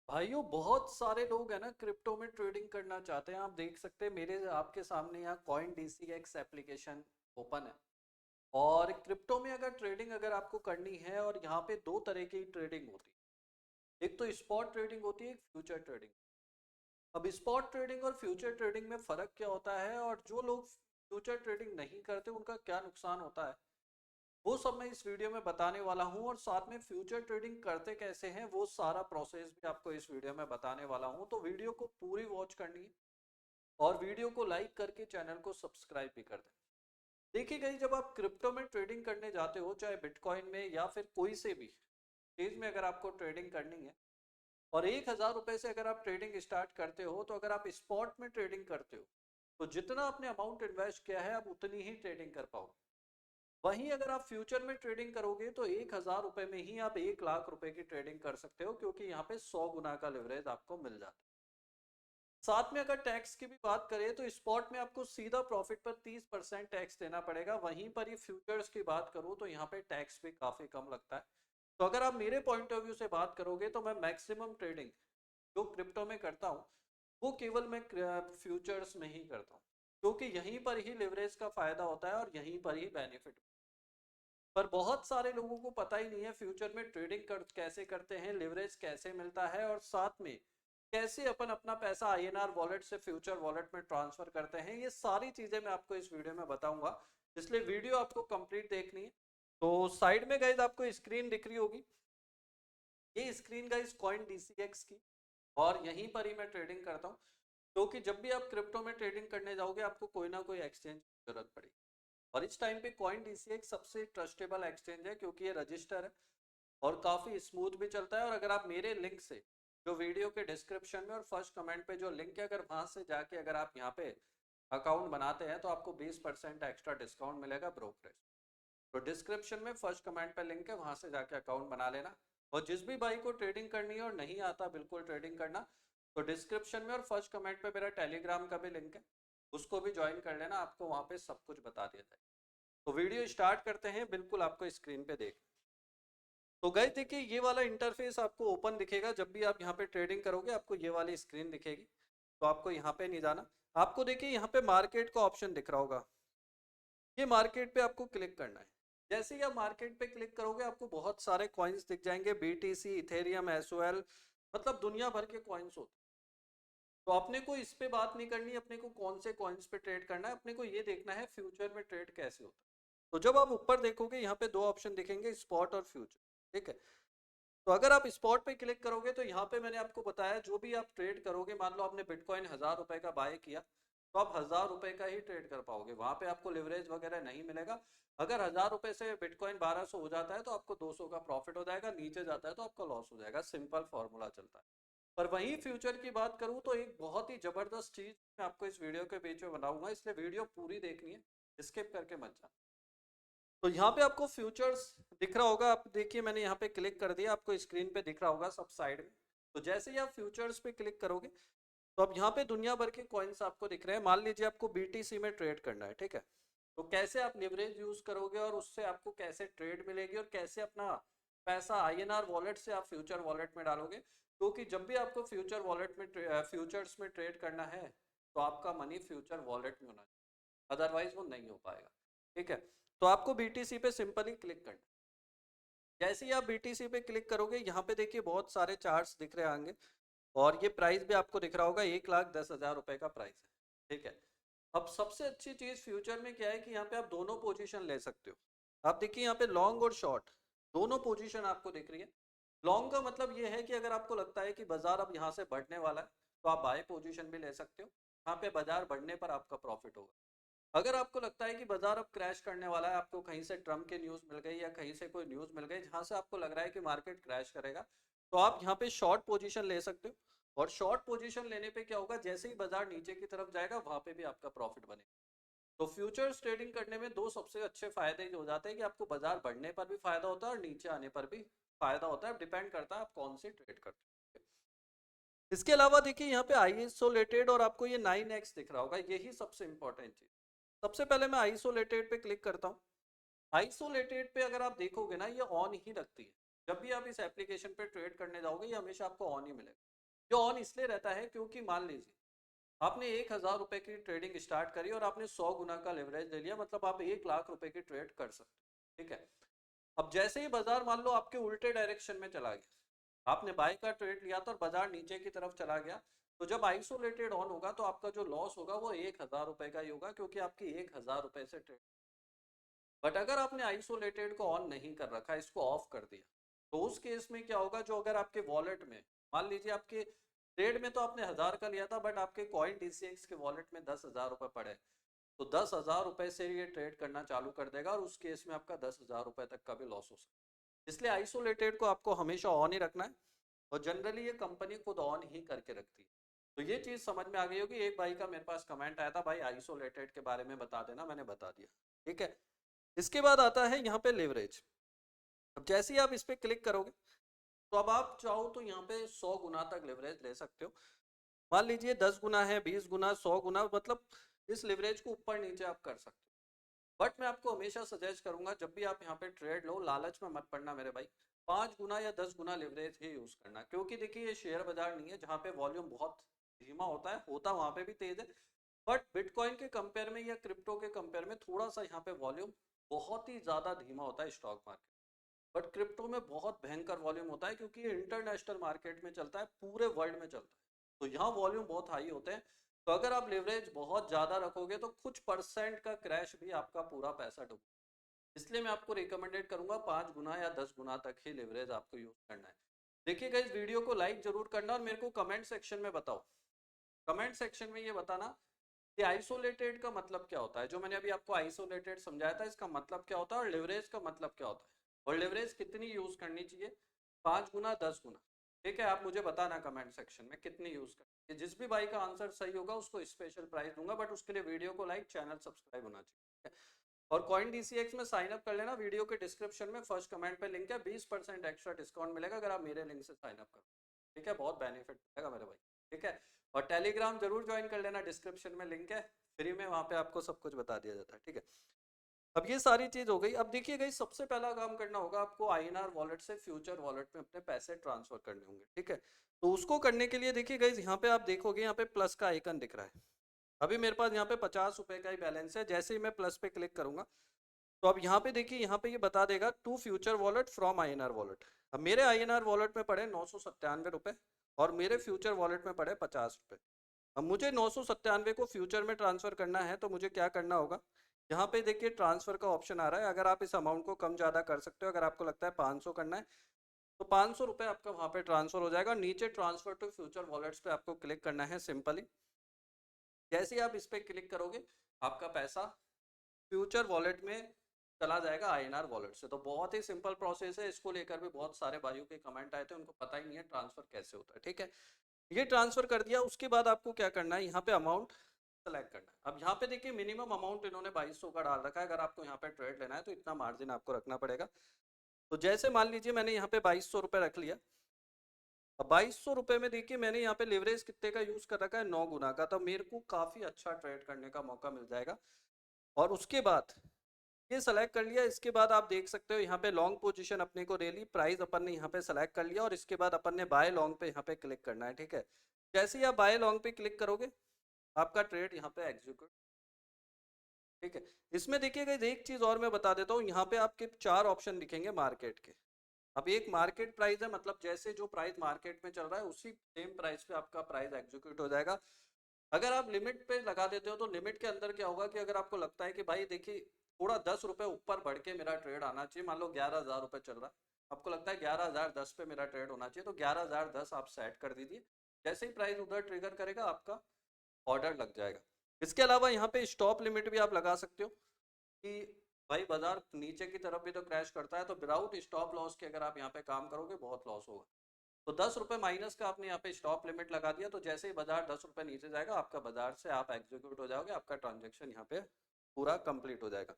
भाइयों बहुत सारे लोग हैं ना क्रिप्टो में ट्रेडिंग करना चाहते हैं। आप देख सकते हैं मेरे आपके सामने यहाँ कॉइन DCX एप्लीकेशन ओपन है। और क्रिप्टो में अगर ट्रेडिंग अगर आपको करनी है, और यहाँ पे दो तरह की ट्रेडिंग होती है। एक तो स्पॉट ट्रेडिंग होती है, एक फ्यूचर ट्रेडिंग। अब स्पॉट ट्रेडिंग और फ्यूचर ट्रेडिंग में फ़र्क क्या होता है, और जो लोग फ्यूचर ट्रेडिंग नहीं करते उनका क्या नुकसान होता है, वो सब मैं इस वीडियो में बताने वाला हूँ। और साथ में फ्यूचर ट्रेडिंग करते कैसे हैं वो सारा प्रोसेस भी आपको इस वीडियो में बताने वाला हूँ। तो वीडियो को पूरी वॉच करनी है, और वीडियो को लाइक करके चैनल को सब्सक्राइब भी कर दें। देखिए गई, जब आप क्रिप्टो में ट्रेडिंग करने जाते हो, चाहे बिटकॉइन में या फिर कोई से भी चीज में अगर आपको ट्रेडिंग करनी है, और 1,000 रुपए से अगर आप ट्रेडिंग स्टार्ट करते हो, तो अगर आप स्पॉट में ट्रेडिंग करते हो तो जितना आपने अमाउंट इन्वेस्ट किया है आप उतनी ही ट्रेडिंग कर पाओगे। वहीं अगर आप फ्यूचर में ट्रेडिंग करोगे तो 1,000 रुपए में ही आप 1,00,000 रुपए की ट्रेडिंग कर सकते हो, क्योंकि यहाँ पे 100 गुना का लिवरेज आपको मिल जाता है। साथ में अगर टैक्स की भी बात करें तो स्पॉट में आपको सीधा प्रॉफिट पर 30% टैक्स देना पड़ेगा। वहीं पर ही फ्यूचर्स की बात करूं तो यहाँ पे टैक्स भी काफी कम लगता है। तो अगर आप मेरे पॉइंट ऑफ व्यू से बात करोगे तो मैं मैक्सिमम ट्रेडिंग जो क्रिप्टो में करता हूँ वो केवल मैं फ्यूचर्स में ही करता हूँ, क्योंकि यहीं पर ही लिवरेज का फायदा होता है और यहीं पर ही बेनिफिट। पर बहुत सारे लोगों को पता ही नहीं है फ्यूचर में ट्रेडिंग कैसे करते हैं, लिवरेज कैसे मिलता है, और साथ में कैसे अपन अपना पैसा INR वॉलेट से फ्यूचर वॉलेट में ट्रांसफर करते हैं। ये सारी चीजें मैं आपको इस वीडियो में बताऊंगा, इसलिए वीडियो आपको कंप्लीट देखनी है। तो साइड में गाइस आपको स्क्रीन दिख रही होगी, ये स्क्रीन गाइस कॉइन DCX की, और यहीं पर ही मैं ट्रेडिंग करता हूँ। क्योंकि जब भी आप क्रिप्टो में ट्रेडिंग करने जाओगे आपको कोई ना कोई एक्सचेंज की जरूरत पड़ेगी, और इस टाइम पे कॉइन DCX सबसे ट्रस्टेबल एक्सचेंज है, क्योंकि ये रजिस्टर है और काफ़ी स्मूथ भी चलता है। और अगर आप मेरे लिंक से, जो वीडियो के डिस्क्रिप्शन में और फर्स्ट कमेंट पे जो लिंक है, अगर वहां से जाके अगर आप यहाँ पे अकाउंट बनाते हैं तो आपको 20% एक्स्ट्रा डिस्काउंट मिलेगा ब्रोकरेज। तो डिस्क्रिप्शन में फर्स्ट कमेंट पे लिंक है, वहां से जाके अकाउंट बना लेना। और जिस भी भाई को ट्रेडिंग करनी है और नहीं आता बिल्कुल ट्रेडिंग करना, तो डिस्क्रिप्शन में और फर्स्ट कमेंट पे मेरा टेलीग्राम का भी लिंक है, उसको भी ज्वाइन कर लेना, आपको वहाँ पे सब कुछ बता दिया जाएगा। तो वीडियो स्टार्ट करते हैं, बिल्कुल आपको स्क्रीन पे देख। तो गाइस देखिए, ये वाला इंटरफेस आपको ओपन दिखेगा जब भी आप यहाँ पे ट्रेडिंग करोगे, आपको ये वाली स्क्रीन दिखेगी। तो आपको यहाँ पे नहीं जाना, आपको देखिए यहाँ पे मार्केट का ऑप्शन दिख रहा होगा, ये मार्केट पे आपको क्लिक करना है। जैसे ही आप मार्केट पे क्लिक करोगे आपको बहुत सारे कॉइन्स दिख जाएंगे, BTC, इथेरियम, SOL, मतलब दुनिया भर के कॉइन्स होते हैं। तो अपने को इस पे बात नहीं करनी, अपने को कौन से कॉइन्स पे ट्रेड करना है, अपने को ये देखना है फ्यूचर में ट्रेड कैसे होता है। तो जब आप ऊपर देखोगे यहाँ पे दो ऑप्शन दिखेंगे, स्पॉट और फ्यूचर, ठीक है। तो अगर आप स्पॉट पे क्लिक करोगे तो यहाँ पे मैंने आपको बताया, जो भी आप ट्रेड करोगे, मान लो आपने बिटकॉइन 1,000 रुपए का बाय किया, तो आप 1,000 रुपए का ही ट्रेड कर पाओगे, वहां पे आपको लिवरेज वगैरह नहीं मिलेगा। अगर 1,000 रुपए से बिटकॉइन 1,200 हो जाता है तो आपको 200 का प्रॉफिट हो जाएगा, नीचे जाता है तो आपका लॉस हो जाएगा, सिंपल फॉर्मूला चलता है। पर वहीं फ्यूचर की बात करूं तो एक बहुत ही जबरदस्त चीज मैं आपको इस वीडियो के बीच में बनाऊंगा, इसलिए वीडियो पूरी देखनी है, स्किप करके मत जाना। तो यहाँ पे आपको फ्यूचर्स दिख रहा होगा, आप देखिए मैंने यहाँ पे क्लिक कर दिया, आपको स्क्रीन पे दिख रहा होगा सब साइड में। तो जैसे ही आप फ्यूचर्स पे क्लिक करोगे तो अब यहाँ पे दुनिया भर के कॉइन्स आपको दिख रहे हैं। मान लीजिए आपको BTC में ट्रेड करना है, ठीक है। तो कैसे आप लिवरेज यूज करोगे और उससे आपको कैसे ट्रेड मिलेगी, और कैसे अपना पैसा INR वॉलेट से आप फ्यूचर वॉलेट में डालोगे, क्योंकि जब भी आपको फ्यूचर वॉलेट में फ्यूचर्स में ट्रेड करना है तो आपका मनी फ्यूचर वॉलेट में होना चाहिए, अदरवाइज वो नहीं हो पाएगा, ठीक है। तो आपको BTC पे सिंपली क्लिक करना है। जैसे ही आप BTC पे क्लिक करोगे यहाँ पे देखिए बहुत सारे चार्ट्स दिख रहे होंगे, और ये प्राइस भी आपको दिख रहा होगा, 1,10,000 रुपए का प्राइस है, ठीक है। अब सबसे अच्छी चीज फ्यूचर में क्या है कि यहाँ पे आप दोनों पोजीशन ले सकते हो। आप देखिए यहाँ पे लॉन्ग और शॉर्ट दोनों पोजीशन आपको दिख रही है। लॉन्ग का मतलब ये है कि अगर आपको लगता है कि बाजार अब यहाँ से बढ़ने वाला है तो आप बाय पोजीशन भी ले सकते हो, यहाँ पे बाजार बढ़ने पर आपका प्रॉफिट होगा। अगर आपको लगता है कि बाजार अब क्रैश करने वाला है, आपको कहीं से ट्रम्प के न्यूज मिल गई या कहीं से कोई न्यूज मिल गई जहां से आपको लग रहा है कि मार्केट क्रैश करेगा, तो आप यहाँ पे शॉर्ट पोजीशन ले सकते हो। और शॉर्ट पोजीशन लेने पे क्या होगा, जैसे ही बाजार नीचे की तरफ जाएगा वहां पे भी आपका प्रॉफिट बनेगा। तो फ्यूचर्स ट्रेडिंग करने में दो सबसे अच्छे फायदे हो जाते हैं कि आपको बाजार बढ़ने पर भी फायदा होता है और नीचे आने पर भी फायदा होता है, डिपेंड करता है आप कौन सी ट्रेड करते हो। इसके अलावा देखिए यहाँ पे आइसोलेटेड और आपको ये 9x दिख रहा होगा, यही सबसे इंपॉर्टेंट चीज। सबसे पहले मैं आइसोलेटेड पे क्लिक करता हूँ। आइसोलेटेड पे अगर आप देखोगे ना, ये ऑन ही रखती है। जब भी आप इस एप्लीकेशन पे ट्रेड करने जाओगे ये हमेशा आपको ऑन ही मिलेगा। ये ऑन इसलिए रहता है क्योंकि मान लीजिए आपने 1,000 रुपए की ट्रेडिंग स्टार्ट करी और आपने 100 गुना का लेवरेज ले लिया, मतलब आप 1,00,000 रुपए की ट्रेड कर सकते हो, ठीक है। अब जैसे ही बाजार मान लो आपके उल्टे डायरेक्शन में चला गया, आपने बाय का ट्रेड लिया था और बाजार नीचे की तरफ चला गया, तो जब आइसोलेटेड ऑन होगा तो आपका जो लॉस होगा वो 1,000 रुपए का ही होगा, क्योंकि आपकी 1,000 रुपए से ट्रेड। बट अगर आपने आइसोलेटेड को ऑन नहीं कर रखा, इसको ऑफ कर दिया, तो उस केस में क्या होगा, जो अगर आपके वॉलेट में मान लीजिए आपके ट्रेड में तो आपने 1,000 का लिया था, बट आपके कॉइन DCX के वॉलेट में 10,000 रुपए पड़े, तो 10,000 रुपए से ये ट्रेड करना चालू कर देगा और उस केस में आपका 10,000 रुपए तक का भी लॉस हो सकता है। इसलिए आइसोलेटेड को आपको हमेशा ऑन ही रखना है, और जनरली ये कंपनी खुद ऑन ही करके रखती है। तो ये चीज समझ में आ गई होगी। एक भाई का मेरे पास कमेंट आया था, भाई आइसोलेटेड के बारे में बता देना, मैंने बता दिया, ठीक है। इसके बाद आता है यहाँ पे लेवरेज। अब जैसे ही आप इस पे क्लिक करोगे तो अब आप चाहो तो यहाँ पे 100 गुना तक लेवरेज ले सकते हो। मान लीजिए 10 गुना है, 20 गुना, 100 गुना, मतलब इस लेवरेज को ऊपर नीचे आप कर सकते हो। बट मैं आपको हमेशा सजेस्ट करूंगा, जब भी आप यहाँ पे ट्रेड लो, लालच में मत पड़ना मेरे भाई, 5 गुना या 10 गुना लेवरेज ही यूज करना, क्योंकि देखिए ये शेयर बाजार नहीं है जहाँ पे वॉल्यूम बहुत धीमा होता है, होता वहां पे भी तेज है, बट बिटकॉइन के कंपेयर में या क्रिप्टो के कंपेयर में थोड़ा सा यहाँ पे वॉल्यूम बहुत ही ज्यादा धीमा होता है स्टॉक मार्केट। बट क्रिप्टो में बहुत भयंकर वॉल्यूम होता है, क्योंकि ये इंटरनेशनल मार्केट में चलता है, पूरे वर्ल्ड में चलता है, तो यहाँ वॉल्यूम बहुत हाई होते हैं। तो अगर आप लेवरेज बहुत ज्यादा रखोगे तो कुछ परसेंट का क्रैश भी आपका पूरा पैसा डूब, इसलिए मैं आपको रिकमेंडेड करूंगा 5 गुना या 10 गुना तक ही लेवरेज आपको यूज करना है। देखिएगा, इस वीडियो को लाइक जरूर करना और मेरे को कमेंट सेक्शन में बताओ, कमेंट सेक्शन में ये बताना कि आइसोलेटेड का मतलब क्या होता है। जो मैंने अभी आपको आइसोलेटेड समझाया था, इसका मतलब क्या होता है, और लेवरेज का मतलब क्या होता है, और लेवरेज कितनी यूज करनी चाहिए, 5 गुना, 10 गुना, ठीक है। आप मुझे बताना कमेंट सेक्शन में कितनी यूज करनी है। जिस भी भाई का आंसर सही होगा उसको स्पेशल प्राइज दूंगा, बट उसके लिए वीडियो को लाइक, चैनल सब्सक्राइब होना चाहिए, ठीक है। और कॉइन DCX में साइन अप कर लेना, वीडियो के डिस्क्रिप्शन में फर्स्ट कमेंट पे लिंक है, 20% एक्स्ट्रा डिस्काउंट मिलेगा अगर आप मेरे लिंक से साइन अप करो, ठीक है। बहुत बेनिफिट मिलेगा मेरे भाई, ठीक है। और टेलीग्राम जरूर ज्वाइन कर लेना, डिस्क्रिप्शन में लिंक है, फ्री में वहां पे आपको सब कुछ बता दिया जाता है, ठीक है। अब ये सारी चीज हो गई। अब देखिए गाइस, सबसे पहला काम करना होगा आपको, INR वॉलेट से फ्यूचर वॉलेट में अपने पैसे ट्रांसफर करने होंगे, ठीक है। तो उसको करने के लिए देखिए गाइस, यहाँ पे आप देखोगे, यहाँ पे प्लस का आइकन दिख रहा है। अभी मेरे पास यहाँ पे 50 रुपए का ही बैलेंस है। जैसे ही मैं प्लस पे क्लिक करूंगा तो अब यहाँ पे देखिए, यहाँ पे ये बता देगा to future wallet from INR wallet. अब मेरे INR वॉलेट में पड़े 997 रुपए और मेरे फ्यूचर वॉलेट में पड़े 50 रुपए। अब मुझे 997 को फ्यूचर में ट्रांसफर करना है, तो मुझे क्या करना होगा, यहाँ पे देखिए ट्रांसफर का ऑप्शन आ रहा है। अगर आप इस अमाउंट को कम ज्यादा कर सकते हो, अगर आपको लगता है 500 करना है तो 500 रुपए आपका वहां पे ट्रांसफर हो जाएगा। नीचे ट्रांसफर टू फ्यूचर वॉलेट्स पे आपको क्लिक करना है सिंपली। जैसे ही आप इस पे क्लिक करोगे आपका पैसा फ्यूचर वॉलेट में चला जाएगा INR वॉलेट से। तो बहुत ही सिंपल प्रोसेस है, इसको लेकर भी बहुत सारे भाइयों के कमेंट आए थे, उनको पता ही नहीं है ट्रांसफर कैसे होता है, ठीक है। ये ट्रांसफर कर दिया, उसके बाद आपको क्या करना है, यहाँ पे अमाउंट सेलेक्ट करना है। अब यहाँ पे देखिए मिनिमम अमाउंट इन्होंने 2200 का डाल रखा है। अगर आपको यहाँ पे ट्रेड लेना है तो इतना मार्जिन आपको रखना पड़ेगा। तो जैसे मान लीजिए मैंने यहाँ पे 2200 रुपये रख लिया। अब 2200 रुपये में देखिए मैंने यहाँ पे लेवरेज कितने का यूज कर रखा है, 9 गुना का, तो मेरे को काफी अच्छा ट्रेड करने का मौका मिल जाएगा। और उसके बाद ये सेलेक्ट कर लिया, इसके बाद आप देख सकते हो यहाँ पे लॉन्ग पोजीशन अपने को ले ली, प्राइस अपन ने यहाँ पे सेलेक्ट कर लिया, और इसके बाद अपन ने बाय लॉन्ग पे यहाँ पे क्लिक करना है, ठीक है। जैसे ही आप बाय लॉन्ग पे क्लिक करोगे आपका ट्रेड यहाँ पे एग्जीक्यूट, ठीक है। इसमें देखिएगा एक चीज और मैं बता देता हूँ, यहाँ पे आपके 4 ऑप्शन दिखेंगे मार्केट के। अब एक मार्केट प्राइस है, मतलब जैसे जो प्राइस मार्केट में चल रहा है उसी सेम प्राइस पे आपका प्राइस एग्जीक्यूट हो जाएगा। अगर आप लिमिट पे लगा देते हो तो लिमिट के अंदर क्या होगा कि अगर आपको लगता है कि भाई देखिए थोड़ा 10 रुपए ऊपर बढ़ के मेरा ट्रेड आना चाहिए, मान लो 11,000 रुपए चल रहा है, आपको लगता है 11,010 पे मेरा ट्रेड होना चाहिए, तो 11,010 आप सेट कर दीजिए। जैसे ही प्राइस उधर ट्रिगर करेगा आपका ऑर्डर लग जाएगा। इसके अलावा यहाँ पे स्टॉप लिमिट भी आप लगा सकते हो कि भाई बाजार नीचे की तरफ भी तो क्रैश करता है, तो विदाउट स्टॉप लॉस के अगर आप यहाँ पे काम करोगे बहुत लॉस होगा। तो 10 रुपए माइनस का आपने यहाँ पे स्टॉप लिमिट लगा दिया, तो जैसे ही बाजार 10 रुपए नीचे जाएगा आपका बाजार से आप एग्जीक्यूट हो जाओगे, आपका ट्रांजेक्शन यहाँ पे पूरा कंप्लीट हो जाएगा।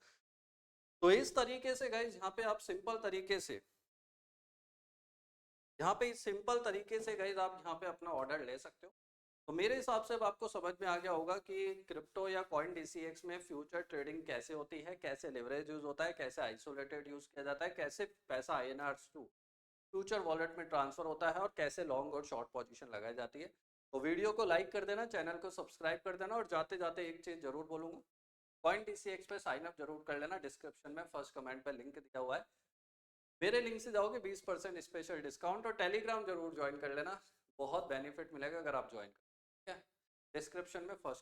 तो इस तरीके से गाइज यहाँ पे आप सिंपल तरीके से, यहाँ पे इस सिंपल तरीके से गाइज आप यहाँ पे अपना ऑर्डर ले सकते हो। तो मेरे हिसाब से अब आपको समझ में आ गया होगा कि क्रिप्टो या कॉइन DCX में फ्यूचर ट्रेडिंग कैसे होती है, कैसे लेवरेज यूज होता है, कैसे आइसोलेटेड यूज किया जाता है, कैसे पैसा INR टू फ्यूचर वॉलेट में ट्रांसफर होता है और कैसे लॉन्ग और शॉर्ट पोजीशन लगाई जाती है। तो वीडियो को लाइक कर देना, चैनल को सब्सक्राइब कर देना, और जाते जाते एक चीज़ जरूर बोलूँगा, CoinDCX पे साइन अप जरूर कर लेना। डिस्क्रिप्शन में फर्स्ट कमेंट पे लिंक दिया हुआ है, मेरे लिंक से जाओगे 20% स्पेशल डिस्काउंट, और टेलीग्राम जरूर ज्वाइन कर लेना, बहुत बेनिफिट मिलेगा अगर आप ज्वाइन करें। ठीक है, डिस्क्रिप्शन में फर्स्ट